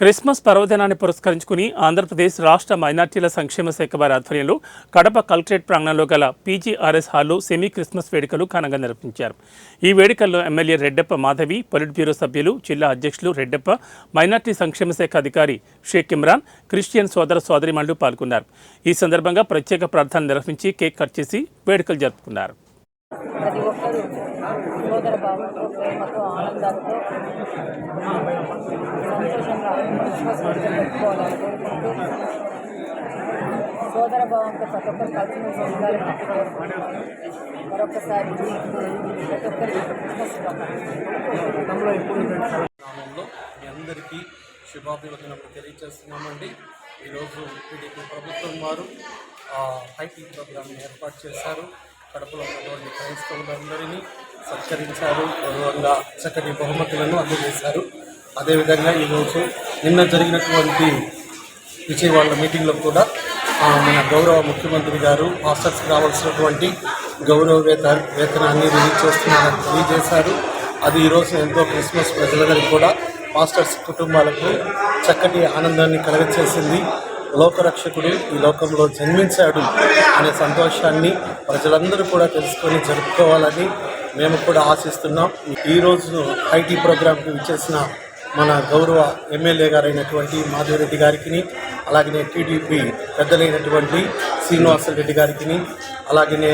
Christmas పర్వదినాన్ని పురస్కరించుకుని ఆంధ్రప్రదేశ్ రాష్ట్ర మైనార్టీల సంక్షేమ శాఖ వారి ఆధ్వర్యంలో కడప కలెక్టరేట్ ప్రాంగణంలో గల పీజీఆర్ఎస్ హాల్లో సెమీ క్రిస్మస్ వేడుకలు ఘనంగా నిర్వహించారు. ఈ వేడుకల్లో MLA Reddappa Madhavi, polit bureau సభ్యులు, జిల్లా అధ్యక్షులు రెడ్డప్ప, మైనార్టీ సంక్షేమ శాఖ అధికారి షేక్ ఇమ్రాన్, క్రిస్టియన్ సోదర సోదరిమణులు పాల్గొన్నారు. ఈ సందర్భంగా ప్రత్యేక ప్రార్థన నిర్వహించి కేక్ కట్ చేసి వేడుకలు జరుపుకున్నారు. ప్రతి ఒక్కరూ సోదర భావంతో, ప్రేమతో, ఆనందంతో, సంతోషంగా క్రిస్మస్ వేడుకలు జరుపుకోవాలని కోరుకుంటూ సోదర భావంతో ప్రతి ఒక్కరు కలిసిమెలిసి ఉండాలని మరొకసారి ప్రతి ఒక్కరికి క్రిస్మస్ నామంలో మీ అందరికీ శుభాభివందనలు తెలియజేస్తున్నామండి. ఈరోజు టీడీపీ ప్రభుత్వం వారు ఐటీ ప్రోగ్రామ్ని ఏర్పాటు చేశారు. కడపలో ఉన్నటువంటి క్రైస్తవులందరినీ సత్కరించారు, గౌరవంగా చక్కటి బహుమతులను అందజేశారు. అదేవిధంగా ఈరోజు నిన్న జరిగినటువంటి విజయవాడ మీటింగ్లో కూడా మన గౌరవ ముఖ్యమంత్రి గారు మాస్టర్స్కి రావాల్సినటువంటి గౌరవ వేతనాన్ని రిలీజ్ చేస్తున్నారని తెలియజేశారు. అది ఈరోజు ఎంతో క్రిస్మస్ ప్రజలందరికీ కూడా మాస్టర్స్ కుటుంబాలకు చక్కటి ఆనందాన్ని కలగచేసింది. లోకరక్షకుడు ఈ లోకంలో జన్మించాడు అనే సంతోషాన్ని ప్రజలందరూ కూడా తెలుసుకొని జరుపుకోవాలని మేము కూడా ఆశిస్తున్నాం. ఈరోజు ఐటీ ప్రోగ్రాంకి విచ్చేసిన మన గౌరవ ఎమ్మెల్యే గారైనటువంటి మాధవిరెడ్డి గారికి, అలాగనే టీడీపీ పెద్దలైనటువంటి శ్రీనివాసరెడ్డి గారికి, అలాగనే